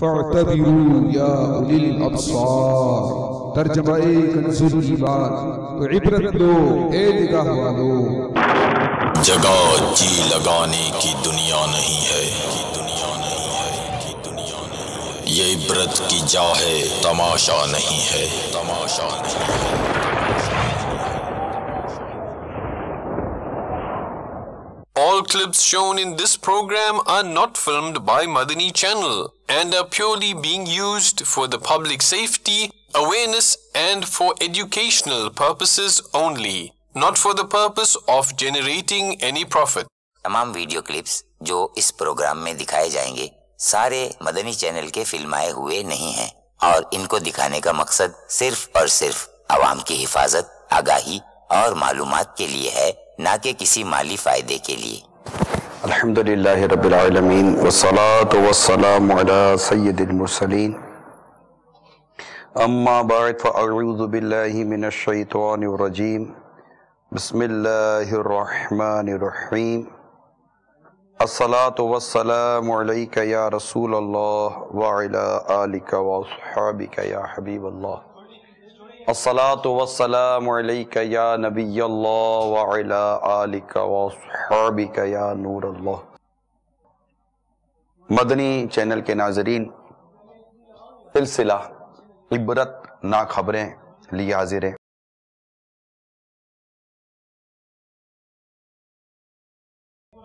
فاعتبروا یا اولی الابصار، ترجمہ کنز الایمان، تو عبرت لو اے نگاہ والو۔ جگہ جی لگانے کی دنیا نہیں ہے، یہ عبرت کی جا ہے، تماشا نہیں ہے، تماشا نہیں ہے۔ All clips shown in this program are not filmed by Madani Channel and are purely being used for the public safety, awareness and for educational purposes only, not for the purpose of generating any profit. تمام video clips جو اس programme میں دکھائے جائیں گے سارے مدنی channel کے فلمائے ہوئے نہیں ہیں اور ان کو دکھانے کا مقصد صرف اور صرف عوام کی حفاظت، آگاہی اور معلومات کے لیے ہے، نہ کہ کسی مالی فائدے کے لیے۔ الحمدللہ رب العالمین والصلاة والسلام علی سید المرسلین، اما بعد فاعوذ باللہ من الشیطان الرجیم، بسم اللہ الرحمن الرحیم۔ الصلاة والسلام علیک یا رسول اللہ وعلی آلک واصحابک یا حبیب اللہ۔ الصلاة والسلام علیک یا نبی اللہ وعلی آلک واصحابک یا نور اللہ۔ مدنی چینل کے ناظرین، سلسلہ عبرت نا خبریں لیے حاضر ہیں۔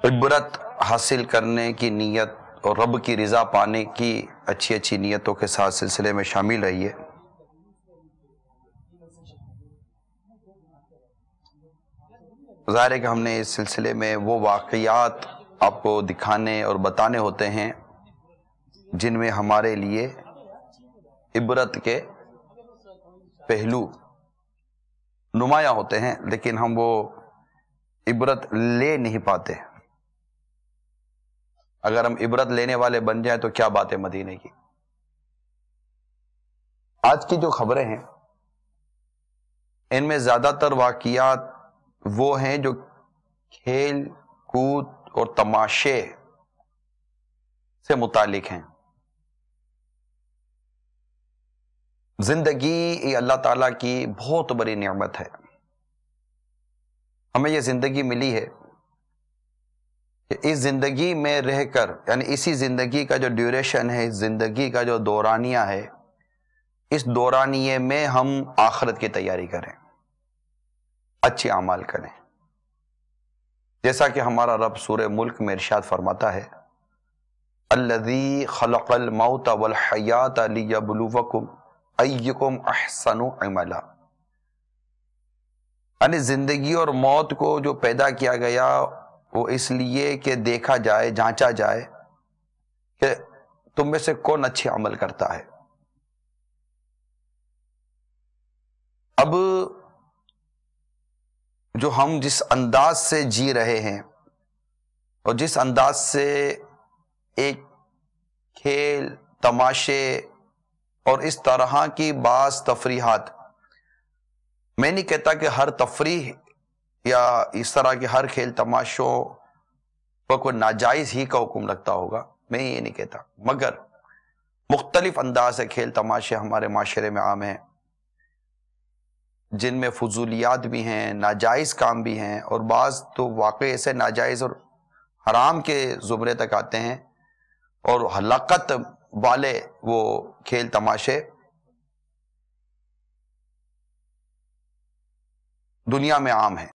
عبرت حاصل کرنے کی نیت اور رب کی رضا پانے کی اچھی اچھی نیتوں کے ساتھ سلسلے میں شامل رہیے۔ ظاہر ہے کہ ہم نے اس سلسلے میں وہ واقعات آپ کو دکھانے اور بتانے ہوتے ہیں جن میں ہمارے لیے عبرت کے پہلو نمایاں ہوتے ہیں، لیکن ہم وہ عبرت لے نہیں پاتے۔ اگر ہم عبرت لینے والے بن جائیں تو کیا بات ہے مدینے کی۔ آج کی جو خبریں ہیں ان میں زیادہ تر واقعات وہ ہیں جو کھیل کود اور تماشے سے متعلق ہیں۔ زندگی یہ اللہ تعالیٰ کی بہت بڑی نعمت ہے۔ ہمیں یہ زندگی ملی ہے کہ اس زندگی میں رہ کر، یعنی اسی زندگی کا جو ڈیوریشن ہے، اس زندگی کا جو دورانیہ ہے، اس دورانیے میں ہم آخرت کی تیاری کریں، اچھے اعمال کریں۔ جیسا کہ ہمارا رب سورہ ملک میں ارشاد فرماتا ہے، الذی خلق الموت والحیات لیبلوکم ایکم احسن عملا، یعنی زندگی اور موت کو جو پیدا کیا گیا وہ اس لیے کہ دیکھا جائے، جانچا جائے کہ تم میں سے کون اچھے عمل کرتا ہے۔ اب جو ہم جس انداز سے جی رہے ہیں اور جس انداز سے ایک کھیل، تماشے اور اس طرح کی بعض تفریحات، میں نہیں کہتا کہ ہر تفریح یا اس طرح کے ہر کھیل تماشوں پر کوئی ناجائز ہی کا حکم لگتا ہوگا، میں یہ نہیں کہتا، مگر مختلف انداز سے کھیل تماشے ہمارے معاشرے میں عام ہیں جن میں فضولیات بھی ہیں، ناجائز کام بھی ہیں، اور بعض تو واقعی ایسے ناجائز اور حرام کے زمرے تک آتے ہیں، اور ہلاکت والے وہ کھیل تماشے دنیا میں عام ہیں۔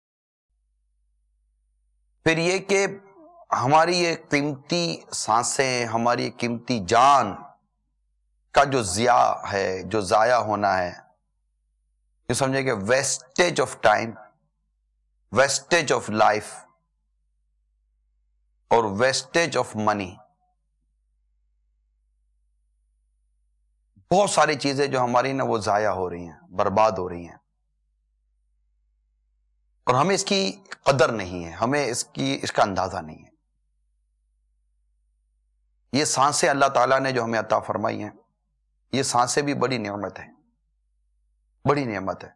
پھر یہ کہ ہماری یہ قیمتی سانسیں، ہماری یہ قیمتی جان کا جو ضیاع ہے، جو ضائع ہونا ہے، یہ سمجھے کہ wastage of time, wastage of life اور ویسٹیج آف منی، بہت ساری چیزیں جو ہماری نا وہ ضائع ہو رہی ہیں، برباد ہو رہی ہیں، اور ہمیں اس کی قدر نہیں ہے، ہمیں اس کا اندازہ نہیں ہے۔ یہ سانسیں اللہ تعالیٰ نے جو ہمیں عطا فرمائی ہیں، یہ سانسیں بھی بڑی نعمت ہیں، بڑی نعمت ہے۔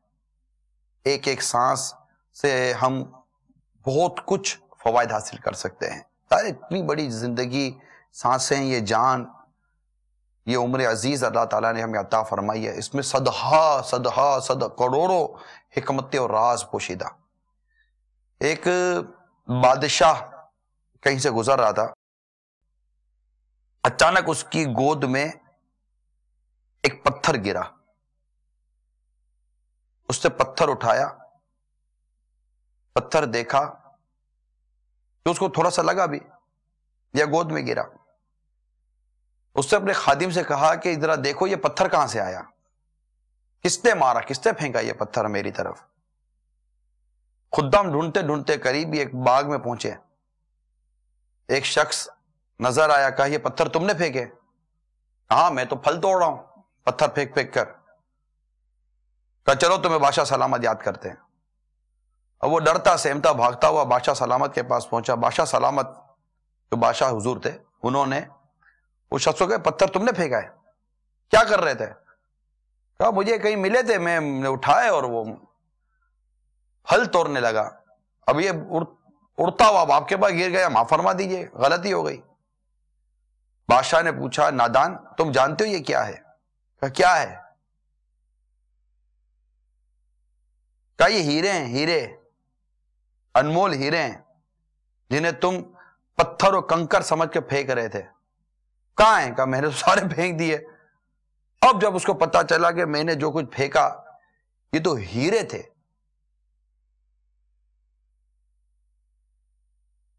ایک ایک سانس سے ہم بہت کچھ فوائد حاصل کر سکتے ہیں۔ اتنی بڑی زندگی، سانسیں، یہ جان، یہ عمر عزیز اللہ تعالیٰ نے ہمیں عطا فرمائی ہے، اس میں صدہ کروڑوں حکمتیں اور راز پوشیدہ۔ ایک بادشاہ کہیں سے گزر رہا تھا، اچانک اس کی گود میں ایک پتھر گرا، اس نے پتھر اٹھایا، پتھر دیکھا تو اس کو تھوڑا سا لگا بھی، یا گود میں گرا۔ اس نے اپنے خادم سے کہا کہ ذرا دیکھو یہ پتھر کہاں سے آیا، کس نے مارا، کس نے پھینکا یہ پتھر میری طرف۔ خدام ڈھونڈتے ڈھونڈتے قریب ایک باغ میں پہنچے، ایک شخص نظر آیا، کہا یہ پتھر تم نے پھینکے؟ ہاں میں تو پھل توڑ رہا ہوں پتھر پھینک پھینک کر۔ کہا چلو تمہیں بادشاہ سلامت یاد کرتے ہیں۔ اور وہ ڈرتا سہمتا بھاگتا ہوا بادشاہ سلامت کے پاس پہنچا۔ بادشاہ سلامت جو بادشاہ حضور تھے، انہوں نے اس شخص کو کہا پتھر تم نے پھینکا ہے، کیا کر رہے تھے؟ کہا مجھے کہیں ملے تھے، میں نے اٹھائے اور وہ پھل توڑنے لگا، اب یہ اڑتا ہوا آپ کے پاس گر گیا، معاف فرما دیجئے، غلطی ہو گئی۔ بادشاہ نے پوچھا نادان تم جانتے ہو یہ کیا ہے؟ کہا کیا ہے؟ کہا یہ ہیرے ہیں، ہیرے، انمول ہیرے ہیں جنہیں تم پتھر و کنکر سمجھ کے پھینک رہے تھے۔ کہاں ہیں؟ کہا میں نے تو سارے پھینک دیے۔ اب جب اس کو پتا چلا کہ میں نے جو کچھ پھینکا یہ تو ہیرے تھے،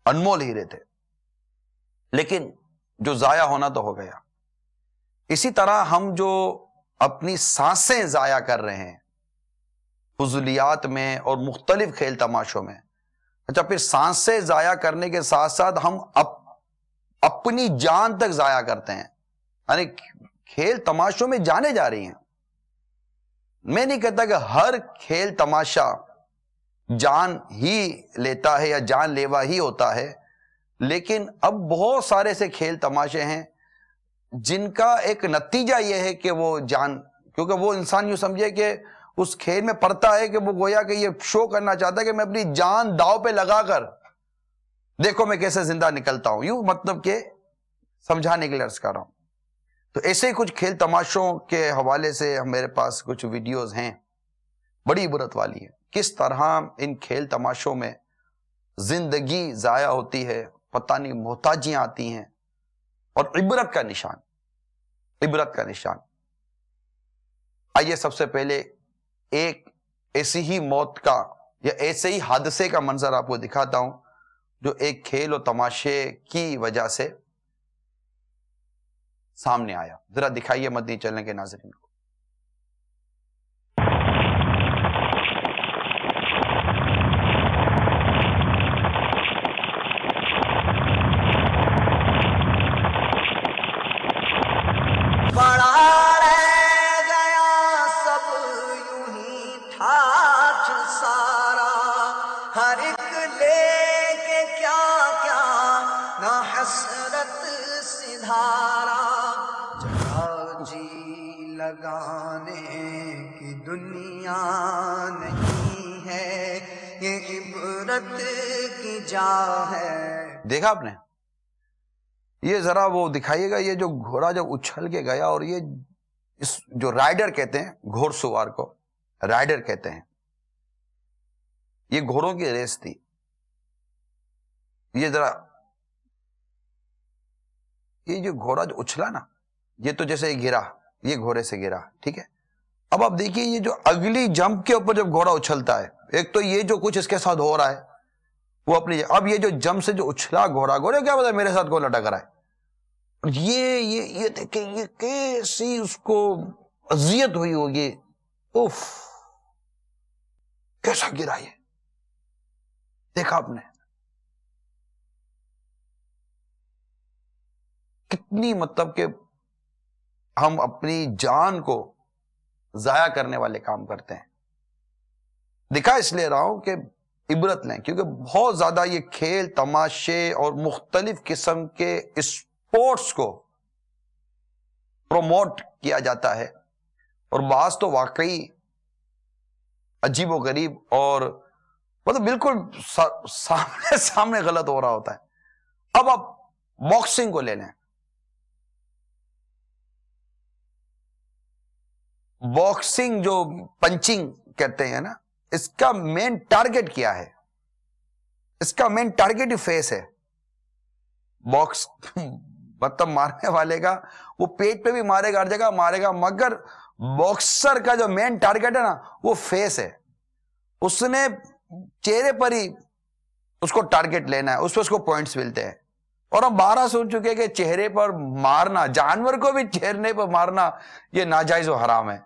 انمول ہیرے تھے، لیکن جو ضائع ہونا تو ہو گیا۔ اسی طرح ہم جو اپنی سانسیں ضائع کر رہے ہیں فضولیات میں اور مختلف کھیل تماشوں میں، اچھا پھر سانسیں ضائع کرنے کے ساتھ ساتھ ہم اپنی جان تک ضائع کرتے ہیں، یعنی کھیل تماشوں میں جانے جا رہی ہیں۔ میں نہیں کہتا کہ ہر کھیل تماشا جان ہی لیتا ہے یا جان لیوا ہی ہوتا ہے، لیکن اب بہت سارے سے کھیل تماشے ہیں جن کا ایک نتیجہ یہ ہے کہ وہ جان، کیونکہ وہ انسان یوں سمجھے کہ اس کھیل میں پڑتا ہے کہ وہ گویا کہ یہ شو کرنا چاہتا ہے کہ میں اپنی جان داؤ پہ لگا کر دیکھو میں کیسے زندہ نکلتا ہوں، یوں مطلب کہ سمجھانے کے لیے عرض کر رہا ہوں۔ تو ایسے ہی کچھ کھیل تماشوں کے حوالے سے میرے پاس کچھ ویڈیوز ہیں، بڑی عبرت والی ہیں، کس طرح ان کھیل تماشوں میں زندگی ضائع ہوتی ہے، پتہ نہیں محتاجیاں آتی ہیں، اور عبرت کا نشان، عبرت کا نشان۔ آئیے سب سے پہلے ایک ایسی ہی موت کا یا ایسے ہی حادثے کا منظر آپ کو دکھاتا ہوں جو ایک کھیل و تماشے کی وجہ سے سامنے آیا۔ ذرا دکھائیے مدنی چینل کے ناظرین کو۔ لگانے کی دنیا نہیں ہے، یہ عبرت کی جا ہے۔ دیکھا آپ نے؟ یہ ذرا وہ دکھائیے گا، یہ جو گھوڑا جب اچھل کے گیا، اور یہ اس جو رائڈر کہتے ہیں، گھوڑ سوار کو رائڈر کہتے ہیں، یہ گھوڑوں کی ریس تھی۔ یہ ذرا یہ جو گھوڑا جو اچھلا نا، یہ تو جیسے گرا، یہ گھوڑے سے گرا، ٹھیک ہے۔ اب آپ دیکھیے یہ جو اگلی جمپ کے اوپر جب گھوڑا اچھلتا ہے، ایک تو یہ جو کچھ اس کے ساتھ ہو رہا ہے وہ اپنی، اب یہ جو جمپ سے جو اچھلا گھوڑا، گھوڑے کیا پتا میرے ساتھ کون لٹک رہا ہے، یہ دیکھیں یہ کیسی اس کو اذیت ہوئی ہوگی، اوف کیسا گرا یہ، دیکھا آپ نے کتنی مطلب کہ ہم اپنی جان کو ضائع کرنے والے کام کرتے ہیں۔ دکھا اس لیے رہا ہوں کہ عبرت لیں، کیونکہ بہت زیادہ یہ کھیل تماشے اور مختلف قسم کے اسپورٹس کو پروموٹ کیا جاتا ہے، اور بعض تو واقعی عجیب و غریب اور مطلب بالکل سامنے غلط ہو رہا ہوتا ہے۔ اب آپ باکسنگ کو لے لیں، باکسنگ جو پنچنگ کہتے ہیں نا، اس کا مین ٹارگٹ کیا ہے؟ اس کا مین ٹارگٹ ہی فیس ہے. باکس مطلب مارنے والے کا وہ پیٹ پہ بھی مارے گا، ہر جگہ مارے گا، مگر باکسر کا جو مین ٹارگٹ ہے نا وہ فیس ہے. اس نے چہرے پر ہی اس کو ٹارگٹ لینا ہے، اس پہ اس کو پوائنٹس ملتے ہیں. اور ہم 12 سن چکے کہ چہرے پر مارنا، جانور کو بھی چہرے پر مارنا یہ ناجائز و حرام ہے.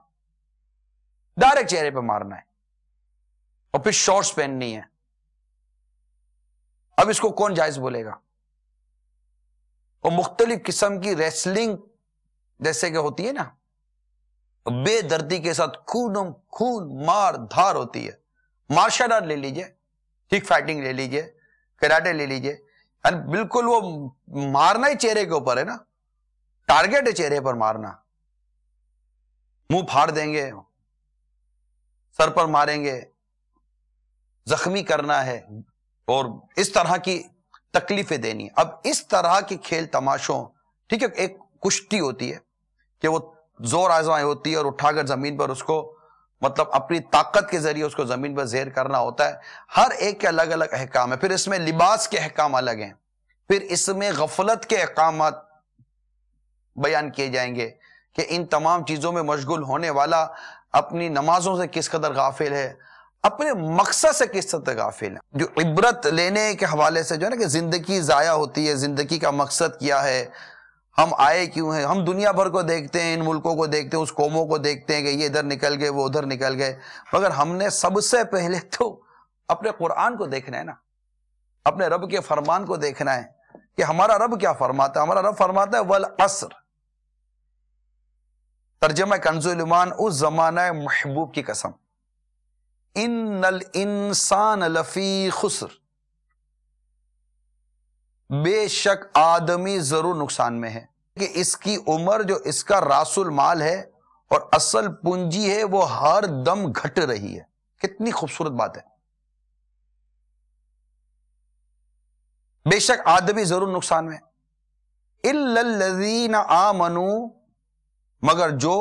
ڈائریکٹ چہرے پہ مارنا ہے اور پھر شارٹس پہننی ہے. اب اس کو کون جائز بولے گا؟ اور مختلف قسم کی ریسلنگ جیسے کہ ہوتی ہے نا، بے دردی کے ساتھ خون مار دھار ہوتی ہے. مارشل آرٹ لے لیجئے، کک فائٹنگ لے لیجئے، کراٹے لے لیجئے، یعنی بالکل وہ مارنا ہی چہرے کے اوپر ہے نا، ٹارگٹ ہے چہرے پر مارنا. منہ پھاڑ دیں گے، سر پر ماریں گے، زخمی کرنا ہے اور اس طرح کی تکلیفیں دینی. اب اس طرح کے کھیل تماشوں، ٹھیک ہے، ایک کشتی ہوتی ہے کہ وہ زور آزمائی ہوتی ہے اور اٹھا کر زمین پر اس کو مطلب اپنی طاقت کے ذریعے اس کو زمین پر زیر کرنا ہوتا ہے. ہر ایک کے الگ الگ احکام ہے. پھر اس میں لباس کے احکام الگ ہیں، پھر اس میں غفلت کے احکامات بیان کیے جائیں گے کہ ان تمام چیزوں میں مشغول ہونے والا اپنی نمازوں سے کس قدر غافل ہے، اپنے مقصد سے کس قدر غافل ہے. جو عبرت لینے کے حوالے سے جو ہے نا کہ زندگی ضائع ہوتی ہے، زندگی کا مقصد کیا ہے، ہم آئے کیوں ہیں. ہم دنیا بھر کو دیکھتے ہیں، ان ملکوں کو دیکھتے ہیں، اس قوموں کو دیکھتے ہیں کہ یہ ادھر نکل گئے، وہ ادھر نکل گئے، مگر ہم نے سب سے پہلے تو اپنے قرآن کو دیکھنا ہے نا، اپنے رب کے فرمان کو دیکھنا ہے کہ ہمارا رب کیا فرماتا ہے. ہمارا رب فرماتا ہے والعصر، ترجمہ کنز الایمان، اس زمانہ محبوب کی قسم، ان الانسان لفی خسر، بے شک آدمی ضرور نقصان میں ہے، کہ اس کی عمر جو اس کا راس المال ہے اور اصل پونجی ہے وہ ہر دم گھٹ رہی ہے. کتنی خوبصورت بات ہے. بے شک آدمی ضرور نقصان میں، الا الذین آمنوا، مگر جو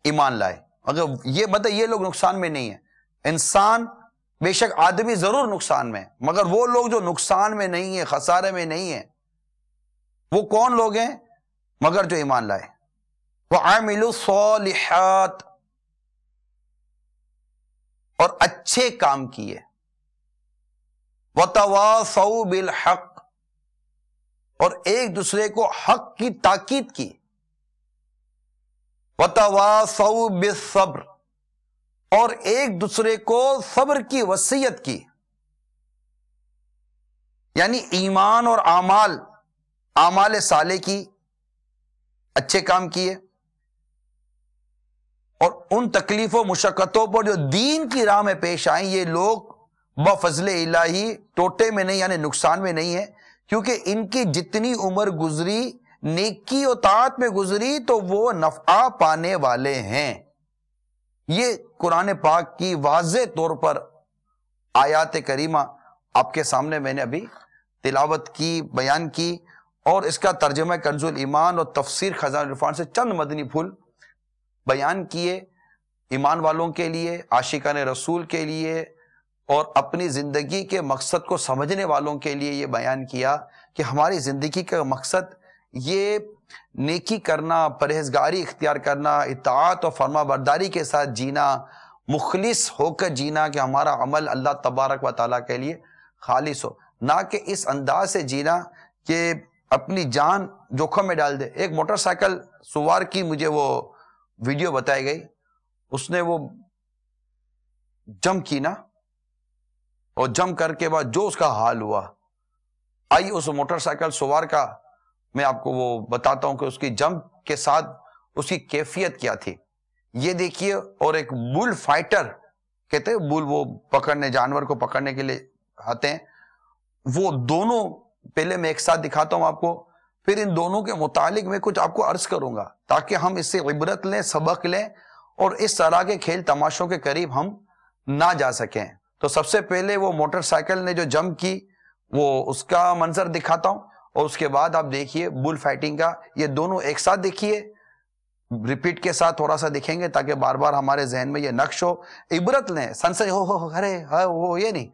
ایمان لائے. اگر یہ مطلب یہ لوگ نقصان میں نہیں ہیں. انسان بے شک آدمی ضرور نقصان میں، مگر وہ لوگ جو نقصان میں نہیں ہیں، خسارے میں نہیں ہیں، وہ کون لوگ ہیں؟ مگر جو ایمان لائے. وَعَمِلُوا الصَّالِحَاتِ، اور اچھے کام کیے. وَتَوَاصَوْا بِالْحَقِّ، اور ایک دوسرے کو حق کی تاکید کی. وَتَوَاصَوْا بِالصَّبْرِ، اور ایک دوسرے کو صبر کی وصیت کی. یعنی ایمان اور اعمال صالح کی، اچھے کام کیے، اور ان تکلیف و مشقتوں پر جو دین کی راہ میں پیش آئیں، یہ لوگ بفضل الہی ٹوٹے میں نہیں، یعنی نقصان میں نہیں ہے، کیونکہ ان کی جتنی عمر گزری نیکی و طاعت میں گزری تو وہ نفع پانے والے ہیں. یہ قرآن پاک کی واضح طور پر آیات کریمہ آپ کے سامنے میں نے ابھی تلاوت کی، بیان کی، اور اس کا ترجمہ کنز الایمان اور تفسیر خزائن العرفان سے چند مدنی پھول بیان کیے. ایمان والوں کے لیے، عاشقان رسول کے لیے، اور اپنی زندگی کے مقصد کو سمجھنے والوں کے لیے یہ بیان کیا کہ ہماری زندگی کا مقصد یہ نیکی کرنا، پرہیزگاری اختیار کرنا، اطاعت اور فرما برداری کے ساتھ جینا، مخلص ہو کر جینا کہ ہمارا عمل اللہ تبارک و تعالیٰ کے لیے خالص ہو، نہ کہ اس انداز سے جینا کہ اپنی جان جوخم میں ڈال دے. ایک موٹر سائیکل سوار کی مجھے وہ ویڈیو بتائی گئی، اس نے وہ جمپ کی نا، اور جمپ کر کے بعد جو اس کا حال ہوا، آئیے اس موٹر سائیکل سوار کا میں آپ کو وہ بتاتا ہوں کہ اس کی جمپ کے ساتھ اس کی کیفیت کیا تھی. یہ دیکھیے. اور ایک بل فائٹر کہتے ہیں، بل وہ پکڑنے، جانور کو پکڑنے کے لیے آتے ہیں، وہ دونوں پہلے میں ایک ساتھ دکھاتا ہوں آپ کو، پھر ان دونوں کے متعلق میں کچھ آپ کو عرض کروں گا تاکہ ہم اس سے عبرت لیں، سبق لیں، اور اس طرح کے کھیل تماشوں کے قریب ہم نہ جا سکیں. تو سب سے پہلے وہ موٹر سائیکل نے جو جمپ کی وہ اس کا منظر دکھاتا ہوں، اور اس کے بعد آپ دیکھیے بل فائٹنگ کا. یہ دونوں ایک ساتھ دیکھیے، ریپیٹ کے ساتھ تھوڑا سا دکھیں گے تاکہ بار بار ہمارے ذہن میں یہ نقش ہو، عبرت لیں، سنسنی ہو ارے وہ یہ نہیں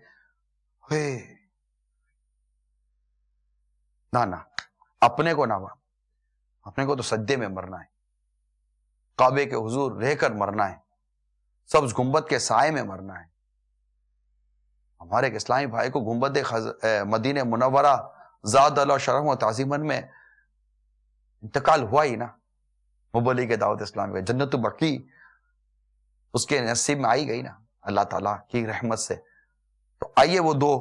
نہ اپنے کو نہ، اپنے کو تو سجدے میں مرنا ہے، کعبے کے حضور رہ کر مرنا ہے، سبز گنبد کے سائے میں مرنا ہے۔ ہمارے ایک اسلامی بھائی کو گنبد مدینہ منورہ زاد اللہ شرف و تعظیمن میں انتقال ہوا ہی نا، مبلغ دعوت اسلام کا، جنت بقی اس کے نصیب میں آئی گئی نا اللہ تعالیٰ کی رحمت سے۔ تو آئیے وہ دو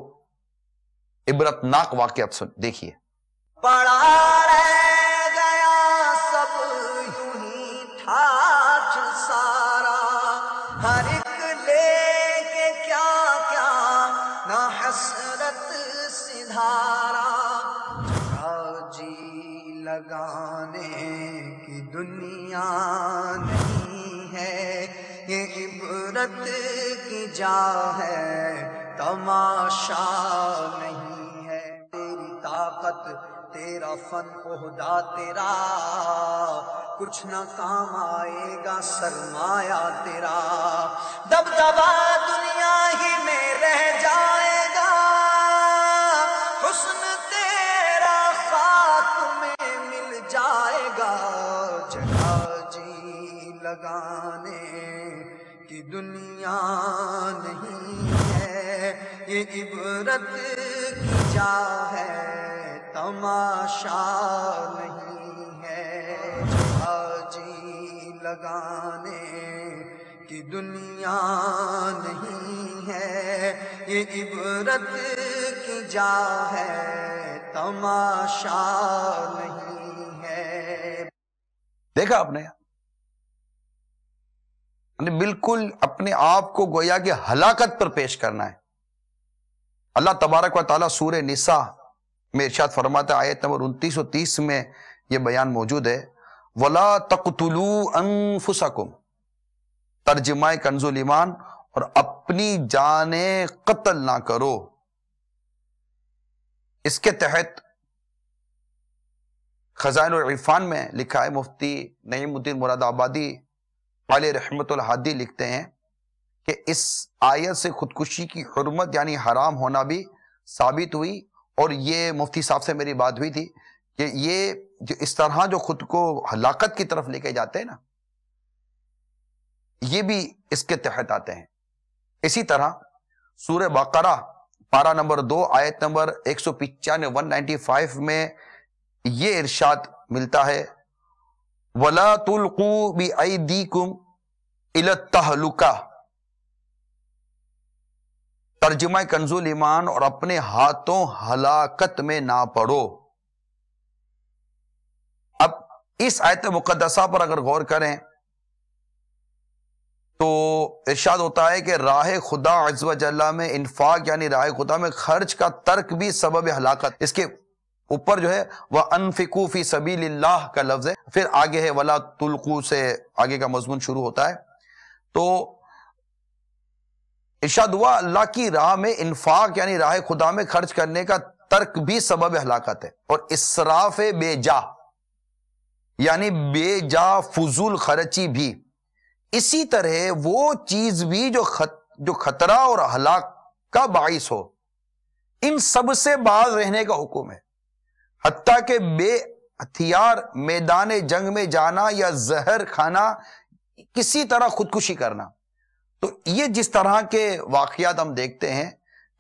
عبرت ناک واقعات دیکھیے۔ پڑا رہ گیا سب یوں ہی ٹھاٹ سارا، ہر ایک لے کے کیا کیا نہ حسرت سدھارا، جگہ جی لگانے کی دنیا نہیں ہے، یہ عبرت کی جا ہے، تماشا نہیں ہے۔ تیری طاقت، تیرا فن، عہدہ تیرا کچھ نہ کام آئے گا، سرمایہ تیرا دبدبا دنیا ہی میں رہ جائے گا، حسن تیرا خاک میں مل جائے گا، جگہ جی لگانے کی دنیا نہیں ہے، یہ عبرت کی جا ہے، تماشا نہیں ہے، جگہ جی لگانے کی دنیا نہیں ہے، یہ عبرت کی جا ہے، تماشا نہیں ہے۔ دیکھا آپ نے، بالکل اپنے آپ کو گویا کہ ہلاکت پر پیش کرنا ہے۔ اللہ تبارک و تعالیٰ سورہ نساء میں ارشاد فرماتا ہے، آیت نمبر 29 و 30 میں یہ بیان موجود ہے، وَلَا تَقْتُلُوا أَنفُسَكُمْ، ترجمہ کنز الایمان، اور اپنی جانیں قتل نہ کرو۔ اس کے تحت خزائن العرفان میں لکھا ہے، مفتی نعیم الدین مراد آبادی علیہ رحمت الحادی لکھتے ہیں کہ اس آیت سے خودکشی کی حرمت یعنی حرام ہونا بھی ثابت ہوئی، اور یہ مفتی صاحب سے میری بات ہوئی تھی کہ یہ جو اس طرح جو خود کو ہلاکت کی طرف لے کے جاتے ہیں نا، یہ بھی اس کے تحت آتے ہیں۔ اسی طرح سورہ بقرہ پارہ نمبر 2 آیت نمبر 195 195 میں یہ ارشاد ملتا ہے، وَلَا تُلْقُوا بِأَيْدِيكُمْ إِلَى التَّهْلُكَةِ، ترجمہ کنز الایمان، اور اپنے ہاتھوں ہلاکت میں نہ پڑو۔ اب اس آیت مقدسہ پر اگر غور کریں تو ارشاد ہوتا ہے کہ راہ خدا عز و جل میں انفاق یعنی راہ خدا میں خرچ کا ترک بھی سبب ہلاکت۔ اس کے اوپر جو ہے وَأَنفِقُوا فِي سَبِيلِ اللَّهِ کا لفظ ہے، پھر آگے ہے وَلَا تُلْقُوا سے آگے کا مضمون شروع ہوتا ہے۔ تو ارشاد ہوا اللہ کی راہ میں انفاق یعنی راہ خدا میں خرچ کرنے کا ترک بھی سبب ہلاکت ہے، اور اسراف بے جا یعنی بے جا فضول خرچی بھی، اسی طرح وہ چیز بھی جو خطرہ اور ہلاک کا باعث ہو، ان سب سے باز رہنے کا حکم ہے، حتیٰ کہ بے ہتھیار میدان جنگ میں جانا یا زہر کھانا، کسی طرح خودکشی کرنا۔ تو یہ جس طرح کے واقعات ہم دیکھتے ہیں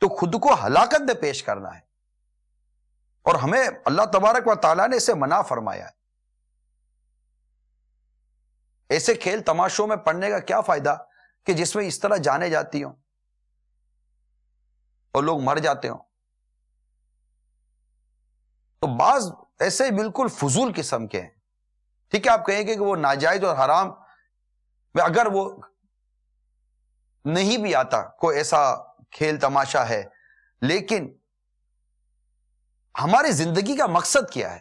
تو خود کو ہلاکت میں پیش کرنا ہے، اور ہمیں اللہ تبارک و تعالیٰ نے اسے منع فرمایا ہے۔ ایسے کھیل تماشوں میں پڑنے کا کیا فائدہ کہ جس میں اس طرح جانے جاتی ہوں اور لوگ مر جاتے ہوں۔ تو بعض ایسے بالکل فضول قسم کے ہیں، ٹھیک ہے آپ کہیں گے کہ وہ ناجائز اور حرام میں اگر وہ نہیں بھی آتا کوئی ایسا کھیل تماشا ہے، لیکن ہماری زندگی کا مقصد کیا ہے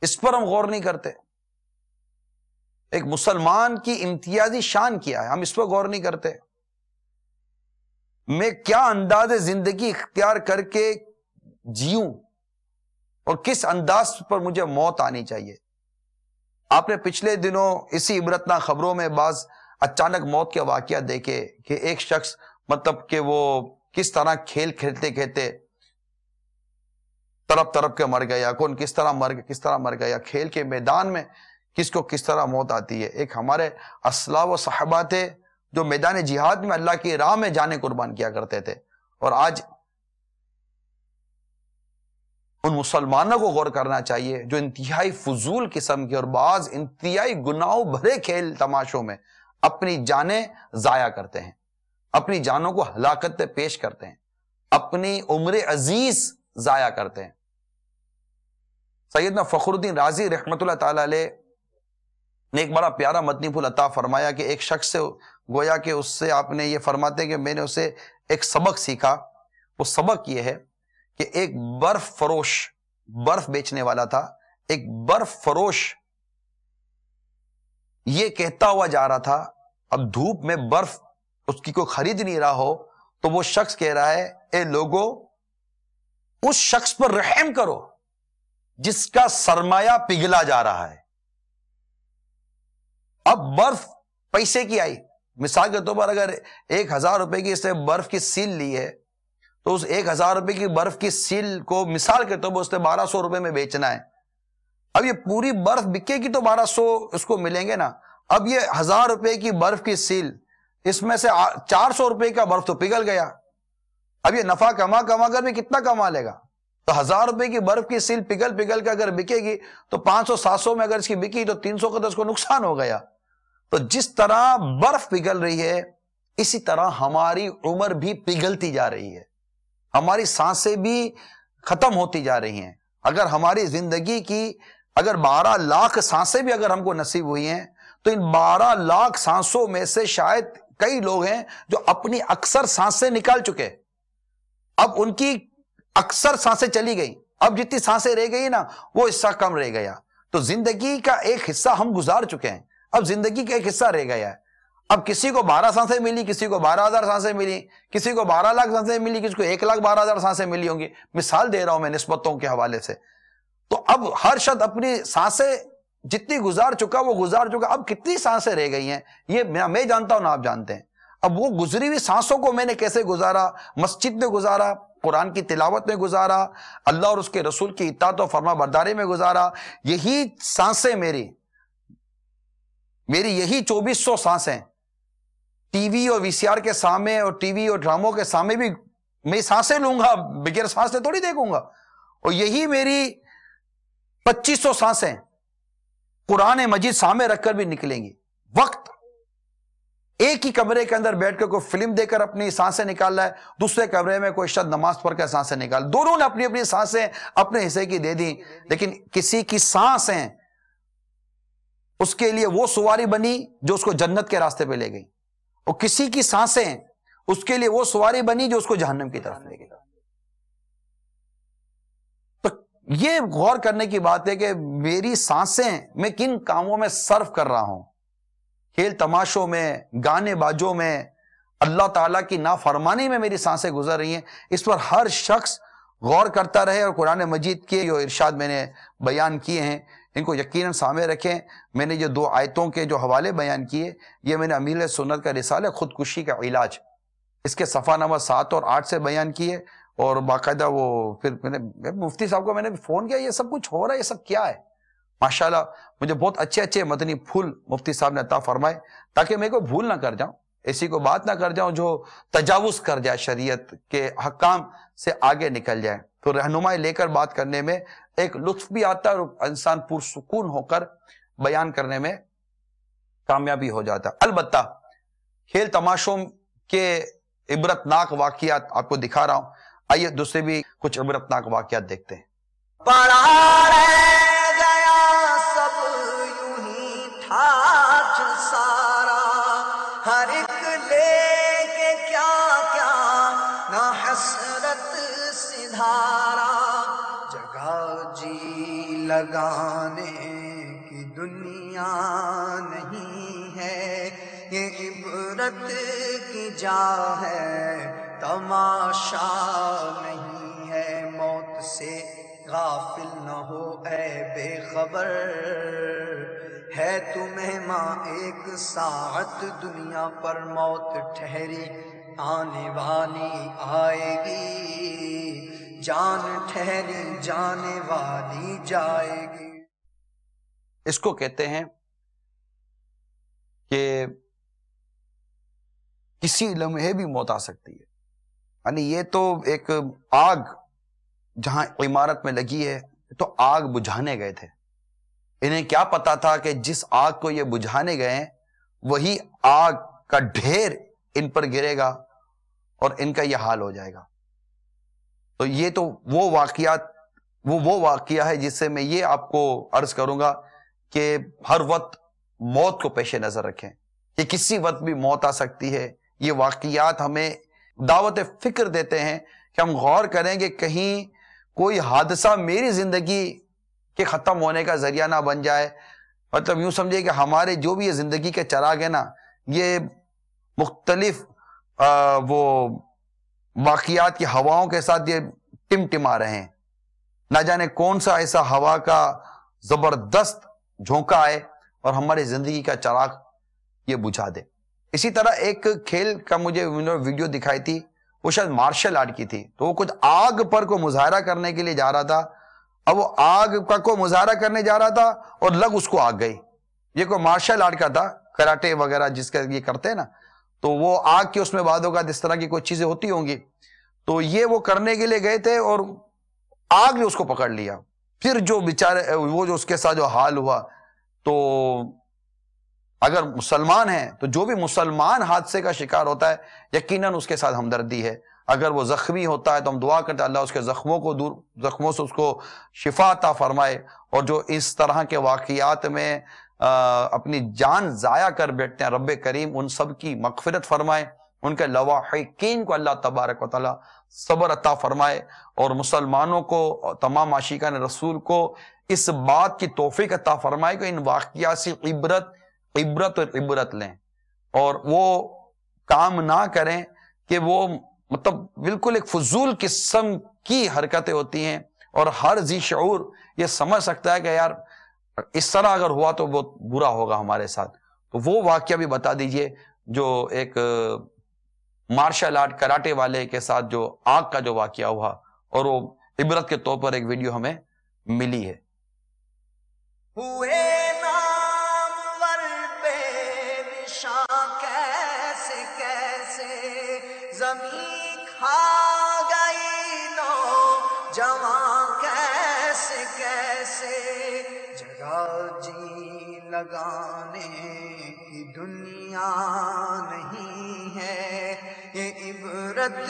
اس پر ہم غور نہیں کرتے۔ ایک مسلمان کی امتیازی شان کیا ہے، ہم اس پر غور نہیں کرتے۔ میں کیا انداز زندگی اختیار کر کے جیوں اور کس انداز پر مجھے موت آنی چاہیے، آپ نے پچھلے دنوں اسی عبرتناک خبروں میں بعض اچانک موت کے واقعات دیکھے کہ ایک شخص مطلب کہ وہ کس طرح کھیل کھیلتے کھیلتے تڑپ کے مر گیا، کون کس طرح مر گیا، کھیل کے میدان میں کس کو کس طرح موت آتی ہے۔ ایک ہمارے اسلاف و صحابہ تھے جو میدان جہاد میں اللہ کی راہ میں جانیں قربان کیا کرتے تھے، اور آج ان مسلمانوں کو غور کرنا چاہیے جو انتہائی فضول قسم کے اور بعض انتہائی گناہوں بھرے کھیل تماشوں میں اپنی جانیں ضائع کرتے ہیں، اپنی جانوں کو ہلاکت پہ پیش کرتے ہیں، اپنی عمر عزیز ضائع کرتے ہیں۔ سیدنا فخر الدین رازی رحمت اللہ تعالی علیہ نے ایک بڑا پیارا مدنی پھول عطا فرمایا کہ ایک شخص سے گویا کہ اس سے آپ نے یہ فرماتے کہ میں نے اسے ایک سبق سیکھا، وہ سبق یہ ہے کہ ایک برف فروش، برف بیچنے والا تھا، ایک برف فروش یہ کہتا ہوا جا رہا تھا، اب دھوپ میں برف اس کی کوئی خرید نہیں رہا ہو تو وہ شخص کہہ رہا ہے اے لوگو اس شخص پر رحم کرو جس کا سرمایہ پگھلا جا رہا ہے۔ اب برف پیسے کی آئی، مثال کے طور پر اگر 1000 روپے کی اس نے برف کی سیل لی ہے تو اس 1000 روپے کی برف کی سیل کو مثال کے طور پر اس نے 1200 روپے میں بیچنا ہے۔ اب یہ پوری برف بکے گی تو 1200 اس کو ملیں گے نا، اب یہ 1000 روپے کی برف کی سیل، اس میں سے 400 روپے کا برف تو پگھل گیا، اب یہ نفع کما کر بھی کتنا کما لے گا؟ تو 1000 روپے کی برف کی سیل پگھل کے اگر بکے گی تو 500-700 میں اگر اس کی بکی تو 300 کا تو اس کو نقصان ہو گیا۔ تو جس طرح برف پگھل رہی ہے اسی طرح ہماری عمر بھی پگھلتی جا رہی ہے، ہماری سانسیں بھی ختم ہوتی جا رہی ہیں۔ اگر ہماری زندگی کی اگر 12 لاکھ سانسیں بھی اگر ہم کو نصیب ہوئی ہیں تو ان 12 لاکھ سانسوں میں سے شاید کئی لوگ ہیں جو اپنی اکثر سانسیں نکال چکے، اب ان کی اکثر سانسیں چلی گئی، اب جتنی سانسیں رہ گئی نا وہ حصہ کم رہ گیا۔ تو زندگی کا ایک حصہ ہم گزار چکے ہیں، اب زندگی کا ایک حصہ رہ گیا ہے۔ اب کسی کو 12 سانسیں ملی، کسی کو 12,000 سانسیں ملی، کسی کو 12 لاکھ سانسیں ملی، کسی کو 1,12,000 سانسیں ملی ہوں گی، مثال دے رہا ہوں میں نسبتوں کے حوالے سے۔ تو اب ہر شخص اپنی سانسیں جتنی گزار چکا وہ گزار چکا، اب کتنی سانسیں رہ گئی ہیں یہ میں جانتا ہوں، نہ آپ جانتے ہیں۔ اب وہ گزری ہوئی سانسوں کو میں نے کیسے گزارا، مسجد میں گزارا، قرآن کی تلاوت میں گزارا، اللہ اور اس کے رسول کی اطاعت و فرما برداری میں گزارا، یہی سانسیں میری یہی 2400 سانسیں ٹی وی اور وی سی آر کے سامنے اور ٹی وی اور ڈراموں کے سامنے بھی میں سانسیں لوں گا، بغیر سانس سے تھوڑی دیکھوں گا، اور یہی میری 2500 سانسیں قرآن مجید سامنے رکھ کر بھی نکلیں گی۔ وقت ایک ہی کمرے کے اندر بیٹھ کر کوئی فلم دے کر اپنی سانسیں نکال رہا ہے، دوسرے کمرے میں کوئی شخص نماز پڑھ کر سانسیں نکال، دونوں نے اپنی اپنی سانسیں اپنے حصے کی دے دی، لیکن کسی کی سانسیں اس کے لیے وہ سواری بنی جو اس کو جنت کے راستے پہ لے گئی، اور کسی کی سانسیں اس کے لیے وہ سواری بنی جو اس کو جہنم کی طرف لے گئی۔ تو یہ غور کرنے کی بات ہے کہ میری سانسیں میں کن کاموں میں صرف کر رہا ہوں، کھیل تماشوں میں، گانے باجوں میں، اللہ تعالیٰ کی نافرمانی میں میری سانسیں گزر رہی ہیں۔ اس پر ہر شخص غور کرتا رہے، اور قرآن مجید کے جو ارشاد میں نے بیان کیے ہیں ان کو یقیناً سامنے رکھیں۔ میں نے جو 2 آیتوں کے جو حوالے بیان کیے یہ میں نے امیر سنت کا رسالہ خودکشی کا علاج اس کے صفحہ نمبر 7 اور 8 سے بیان کیے، اور باقاعدہ وہ پھر میں نے مفتی صاحب کو میں نے فون کیا، یہ سب کچھ ہو رہا ہے، یہ سب کیا ہے؟ ماشاءاللہ مجھے بہت اچھے مدنی پھول مفتی صاحب نے عطا فرمائے تاکہ میں کو بھول نہ کر جاؤں، ایسی کو بات نہ کر جاؤں جو تجاوز کر جائے شریعت کے حکام سے آگے نکل جائے۔ تو رہنمائی لے کر بات کرنے میں ایک لطف بھی آتا ہے اور انسان پرسکون ہو کر بیان کرنے میں کامیابی ہو جاتا ہے۔ البتہ کھیل تماشوں کے عبرتناک واقعات آپ کو دکھا رہا ہوں، آئیے دوسرے بھی کچھ عبرتناک واقعات دیکھتے ہیں۔ پڑا رہ گیا سب یوں ہی ٹھاٹ سارا، ہر ایک لے کے کیا کیا نہ حسرت سدھارا، جگہ جی لگانے کی دنیا نہیں ہے، یہ عبرت کی جا ہے تماشا نہیں ہے، موت سے غافل نہ ہو اے بے خبر، ہے تمہیں ماں ایک ساعت دنیا پر موت ٹھہری آنے والی آئے گی، جان ٹھہری جانے والی جائے گی۔ اس کو کہتے ہیں کہ کسی لمحے بھی موت آ سکتی ہے، یعنی یہ تو ایک آگ جہاں عمارت میں لگی ہے تو آگ بجھانے گئے تھے، انہیں کیا پتا تھا کہ جس آگ کو یہ بجھانے گئے ہیں وہی آگ کا ڈھیر ان پر گرے گا اور ان کا یہ حال ہو جائے گا۔ تو یہ تو وہ واقعہ ہے جس سے میں یہ آپ کو عرض کروں گا کہ ہر وقت موت کو پیش نظر رکھیں کہ کسی وقت بھی موت آ سکتی ہے۔ یہ واقعات ہمیں دعوت فکر دیتے ہیں کہ ہم غور کریں کہ کہیں کوئی حادثہ میری زندگی کے ختم ہونے کا ذریعہ نہ بن جائے۔ مطلب یوں سمجھے کہ ہمارے جو بھی یہ زندگی کے چراغ ہیں نا، یہ مختلف وہ واقعات کی ہواؤں کے ساتھ یہ ٹمٹما رہے ہیں، نہ جانے کون سا ایسا ہوا کا زبردست جھونکا آئے اور ہماری زندگی کا چراغ یہ بجھا دے۔ اسی طرح ایک کھیل کا مجھے ویڈیو دکھائی تھی، وہ شاید مارشل آرٹ کی تھی، تو وہ کچھ آگ پر کو مظاہرہ کرنے کے لیے جا رہا تھا۔ اب وہ آگ کا کو مظاہرہ کرنے جا رہا تھا اور لگ اس کو آگ گئی۔ یہ کوئی مارشل آرٹ کا تھا، کراٹے وغیرہ جس کا یہ کرتے ہیں نا، تو وہ آگ کے اس میں بعد ہوگا اس طرح کی کوئی چیزیں ہوتی ہوں گی، تو یہ وہ کرنے کے لیے گئے تھے اور آگ نے اس کو پکڑ لیا۔ پھر جو بیچارے وہ جو اس کے ساتھ جو حال ہوا، تو اگر مسلمان ہیں تو جو بھی مسلمان حادثے کا شکار ہوتا ہے یقیناً اس کے ساتھ ہمدردی ہے۔ اگر وہ زخمی ہوتا ہے تو ہم دعا کرتے ہیں اللہ اس کے زخموں سے اس کو شفا عطا فرمائے، اور جو اس طرح کے واقعات میں اپنی جان ضائع کر بیٹھتے ہیں رب کریم ان سب کی مغفرت فرمائے، ان کے لواحقین کو اللہ تبارک و تعالی صبر عطا فرمائے، اور مسلمانوں کو تمام عاشقان رسول کو اس بات کی توفیق عطا فرمائے کہ ان واقعات سے عبرت لیں، اور وہ کام نہ کریں کہ وہ مطلب بالکل ایک فضول قسم کی حرکتیں ہوتی ہیں، اور ہر ذی شعور یہ سمجھ سکتا ہے کہ یار اس طرح اگر ہوا تو بہت برا ہوگا ہمارے ساتھ۔ تو وہ واقعہ بھی بتا دیجئے جو ایک مارشل آرٹ کراٹے والے کے ساتھ جو آگ کا جو واقعہ ہوا، اور وہ عبرت کے طور پر ایک ویڈیو ہمیں ملی ہے۔ ہوئے نامور بے نشاں کیسے کیسے، زمین کھا گئی نوجواں کیسے کیسے، جگہ جی لگانے کی دنیا نہیں ہے، یہ عبرت